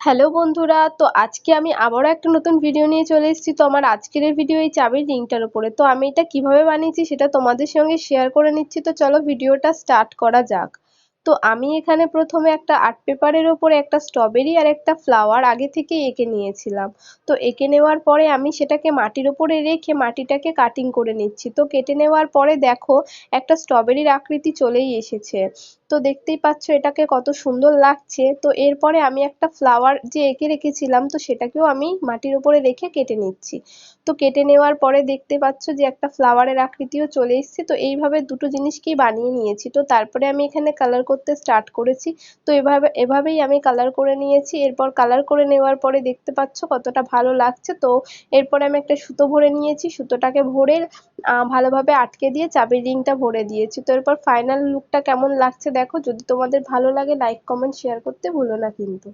Hello বন্ধুরা, তো আজকে আমি আবারও একটা নতুন ভিডিও নিয়ে চলে এসেছি। তো আমার আজকের এই ভিডিও এই চাবির রিংটার উপরে। তো আমি এটা কিভাবে বানিয়েছি সেটা তোমাদের সঙ্গে শেয়ার করে নিচ্ছি। তো চলো ভিডিওটা স্টার্ট করা যাক। তো আমি এখানে প্রথমে একটা আর্ট পেপারের ওপরে একটা স্ট্রবেরি আর একটা ফ্লাওয়ার আগে থেকে এঁকে নিয়েছিলাম। তো এঁকে নেওয়ার পরে আমি সেটাকে মাটির ওপরে রেখে মাটিটাকে কাটিং করে নিচ্ছি। তো কেটে নেওয়ার পরে দেখো একটা স্ট্রবেরির আকৃতি চলেই এসেছে। তো দেখতেই পাচ্ছ এটাকে কত সুন্দর লাগছে। তো এরপরে আমি একটা ফ্লাওয়ার যে এঁকে রেখেছিলাম, তো সেটাকেও আমি মাটির উপরে রেখে কেটে নিচ্ছি। তো কেটে নেওয়ার পরে দেখতে পাচ্ছ যে একটা ফ্লাওয়ারের আকৃতিও চলে এসেছে। তো এইভাবে দুটো জিনিসকেই বানিয়ে নিয়েছি। তো তারপরে আমি এখানে কালার করতে স্টার্ট করেছি। তো এভাবেই আমি কালার করে নিয়েছি। এরপর কালার করে নেওয়ার পরে দেখতে পাচ্ছ কতটা ভালো লাগছে। তো এরপরে আমি একটা সুতো ভরে নিয়েছি, সুতোটাকে ভরে ভালোভাবে আটকে দিয়ে চাবির রিংটা ভরে দিয়েছি। তো এরপর ফাইনাল লুকটা কেমন লাগছে দেখো। যদি তোমাদের ভালো লাগে লাইক কমেন্ট শেয়ার করতে ভুলো না কিন্তু।